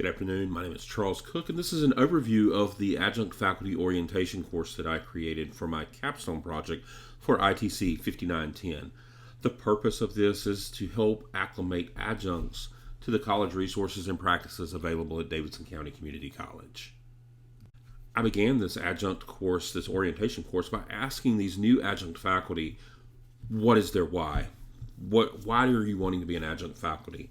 Good afternoon. My name is Charles Cook, and this is an overview of the Adjunct Faculty Orientation course that I created for my Capstone project for ITC 5910. The purpose of this is to help acclimate adjuncts to the college resources and practices available at Davidson County Community College. I began this adjunct course, this orientation course, by asking these new adjunct faculty, what is their why? Why are you wanting to be an adjunct faculty?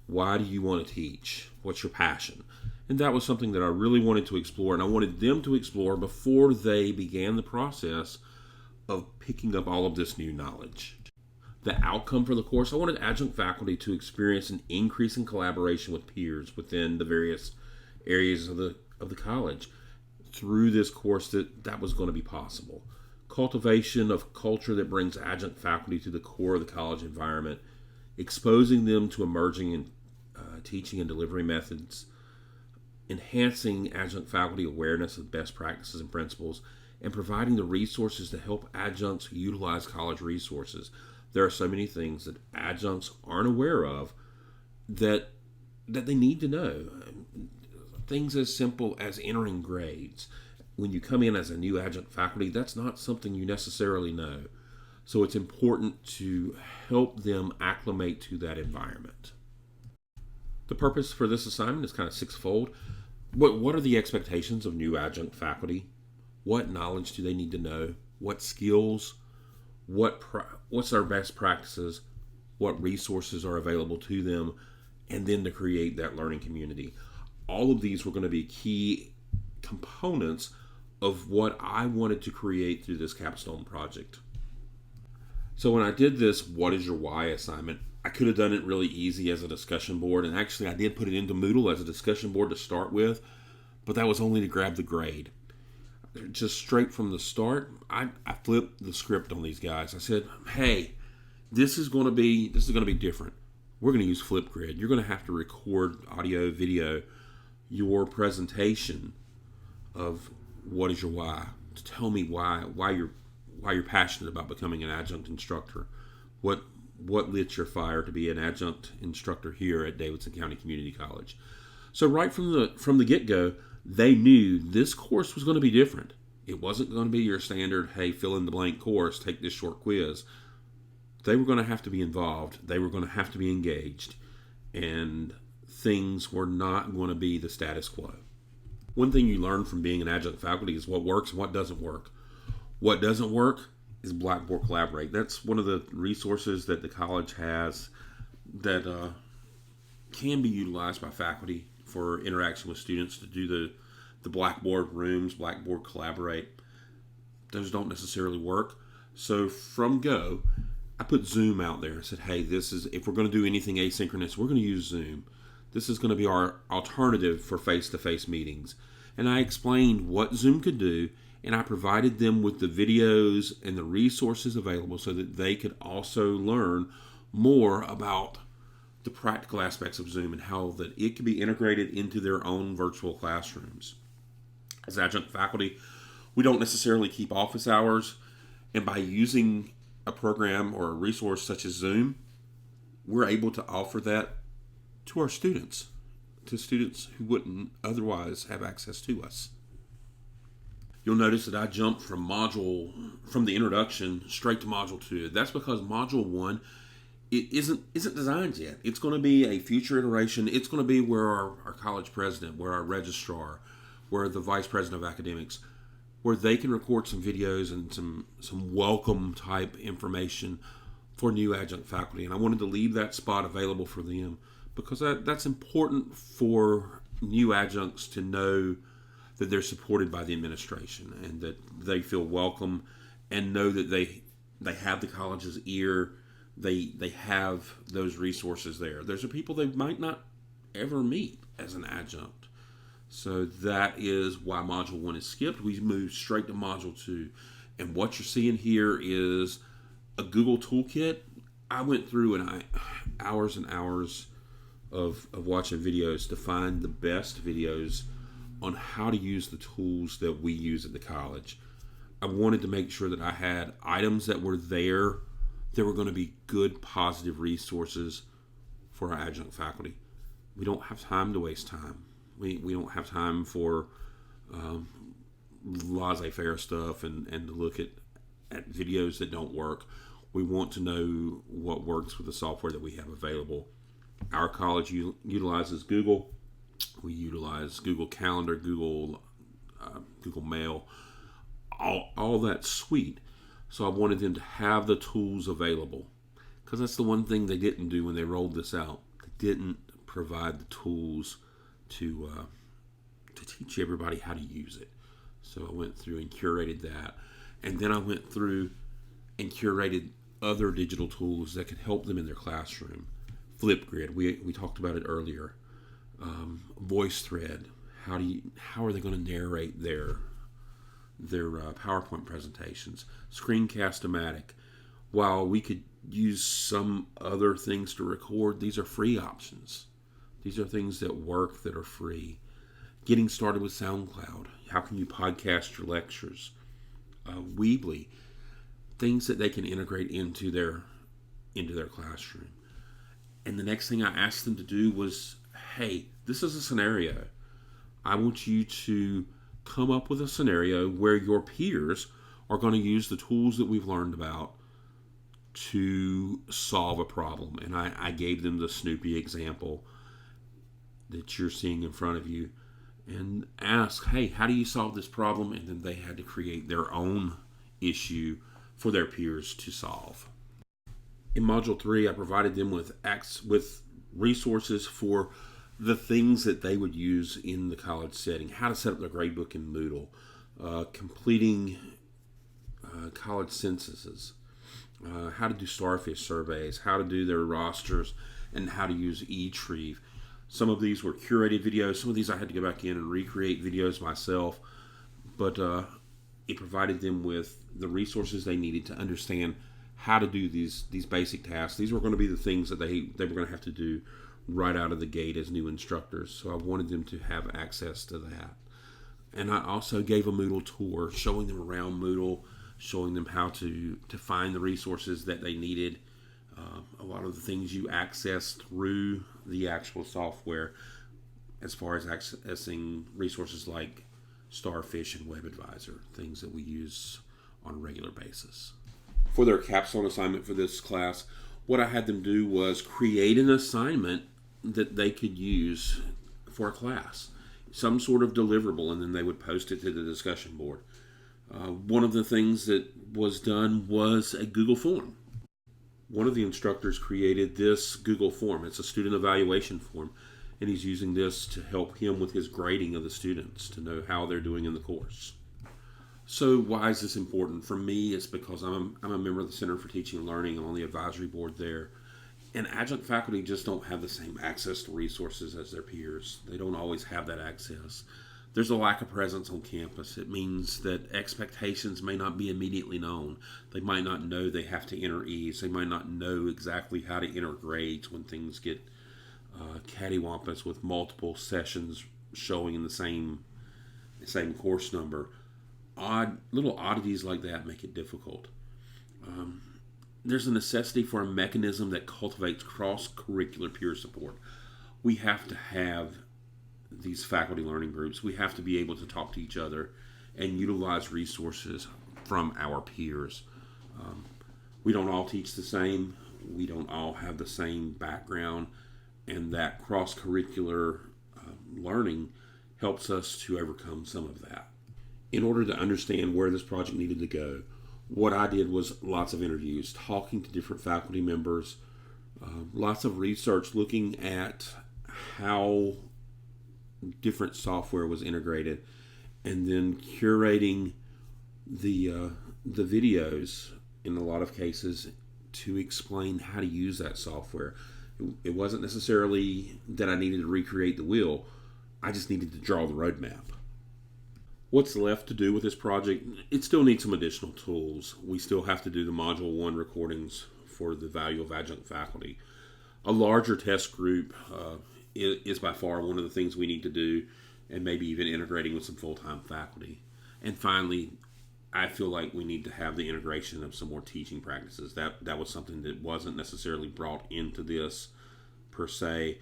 Why do you want to teach? What's your passion? And that was something that I really wanted to explore, and I wanted them to explore before they began the process of picking up all of this new knowledge. The outcome for the course, I wanted adjunct faculty to experience an increase in collaboration with peers within the various areas of the college. Through this course, that was going to be possible. Cultivation of culture that brings adjunct faculty to the core of the college environment, exposing them to emerging and teaching and delivery methods, enhancing adjunct faculty awareness of best practices and principles, and providing the resources to help adjuncts utilize college resources. There are so many things that adjuncts aren't aware of that they need to know. Things as simple as entering grades. When you come in as a new adjunct faculty, that's not something you necessarily know. So it's important to help them acclimate to that environment. The purpose for this assignment is kind of sixfold. What are the expectations of new adjunct faculty? What knowledge do they need to know? What skills? What's our best practices? What resources are available to them? And then to create that learning community. All of these were going to be key components of what I wanted to create through this capstone project. So when I did this what is your why assignment, I could have done it really easy as a discussion board, and actually I did put it into Moodle as a discussion board to start with, but that was only to grab the grade. Just straight from the start, I flipped the script on these guys. I said, hey, this is going to be different. We're going to use Flipgrid. You're going to have to record audio, video, your presentation of what is your why, to tell me why you're passionate about becoming an adjunct instructor. What lit your fire to be an adjunct instructor here at Davidson County Community College? So right from the get-go, they knew this course was going to be different. It wasn't going to be your standard, hey, fill in the blank course, take this short quiz. They were going to have to be involved. They were going to have to be engaged. And things were not going to be the status quo. One thing you learn from being an adjunct faculty is what works and what doesn't work. What doesn't work is Blackboard Collaborate. That's one of the resources that the college has that can be utilized by faculty for interaction with students to do the Blackboard rooms, Blackboard Collaborate. Those don't necessarily work. So from go, I put Zoom out there and said, hey, if we're going to do anything asynchronous, we're going to use Zoom. This is going to be our alternative for face-to-face meetings. And I explained what Zoom could do, and I provided them with the videos and the resources available so that they could also learn more about the practical aspects of Zoom and how that it can be integrated into their own virtual classrooms. As adjunct faculty, we don't necessarily keep office hours, and by using a program or a resource such as Zoom, we're able to offer that to our students, to students who wouldn't otherwise have access to us. You'll notice that I jumped from the introduction straight to Module 2. That's because Module 1 it isn't designed yet. It's going to be a future iteration. It's going to be where our college president, where our registrar, where the vice president of academics, where they can record some videos and some welcome type information for new adjunct faculty. And I wanted to leave that spot available for them because that's important for new adjuncts to know that they're supported by the administration and that they feel welcome and know that they have the college's ear. They have those resources there. Those are people they might not ever meet as an adjunct. So that is why Module 1 is skipped. We move straight to Module 2. And what you're seeing here is a Google toolkit. I went through hours and hours of watching videos to find the best videos on how to use the tools that we use at the college. I wanted to make sure that I had items that were there that were going to be good, positive resources for our adjunct faculty. We don't have time to waste time. We don't have time for laissez-faire stuff and to look at videos that don't work. We want to know what works with the software that we have available. Our college utilizes Google. We utilize Google Calendar, Google Mail, all that suite. So I wanted them to have the tools available, because that's the one thing they didn't do when they rolled this out. They didn't provide the tools to teach everybody how to use it. So I went through and curated that, and then I went through and curated other digital tools that could help them in their classroom. Flipgrid, we talked about it earlier. VoiceThread, how are they going to narrate their PowerPoint presentations? Screencast-O-Matic. While we could use some other things to record, these are free options. These are things that work, that are free. Getting started with SoundCloud. How can you podcast your lectures? Weebly. Things that they can integrate into their classroom. And the next thing I asked them to do was, hey, this is a scenario. I want you to come up with a scenario where your peers are going to use the tools that we've learned about to solve a problem. And I gave them the Snoopy example that you're seeing in front of you, and ask, hey, how do you solve this problem? And then they had to create their own issue for their peers to solve. In Module 3, I provided them with resources for the things that they would use in the college setting. How to set up their gradebook in Moodle, completing college censuses, how to do starfish surveys, how to do their rosters, and how to use eTrieve. Some of these were curated videos. Some of these I had to go back in and recreate videos myself. But it provided them with the resources they needed to understand how to do these basic tasks. These were going to be the things that they were going to have to do right out of the gate as new instructors. So I wanted them to have access to that. And I also gave a Moodle tour, showing them around Moodle, showing them how to find the resources that they needed. A lot of the things you access through the actual software, as far as accessing resources like Starfish and WebAdvisor, things that we use on a regular basis. For their capstone assignment for this class, what I had them do was create an assignment that they could use for a class, some sort of deliverable, and then they would post it to the discussion board. One of the things that was done was a Google form. One of the instructors created this Google form. It's a student evaluation form, and he's using this to help him with his grading of the students, to know how they're doing in the course. So why is this important? For me, it's because I'm a member of the Center for Teaching and Learning. I'm on the advisory board there. And adjunct faculty just don't have the same access to resources as their peers. They don't always have that access. There's a lack of presence on campus. It means that expectations may not be immediately known. They might not know they have to enter E's. They might not know exactly how to enter grades when things get cattywampus with multiple sessions showing in the same course number. Little oddities like that make it difficult. There's a necessity for a mechanism that cultivates cross-curricular peer support. We have to have these faculty learning groups. We have to be able to talk to each other and utilize resources from our peers. We don't all teach the same. We don't all have the same background, and that cross-curricular learning helps us to overcome some of that. In order to understand where this project needed to go, what I did was lots of interviews, talking to different faculty members, lots of research looking at how different software was integrated, and then curating the videos in a lot of cases to explain how to use that software. It wasn't necessarily that I needed to recreate the wheel. I just needed to draw the roadmap. What's left to do with this project? It still needs some additional tools. We still have to do the Module 1 recordings for the value of adjunct faculty. A larger test group is by far one of the things we need to do, and maybe even integrating with some full-time faculty. And finally, I feel like we need to have the integration of some more teaching practices. That was something that wasn't necessarily brought into this per se,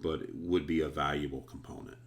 but it would be a valuable component.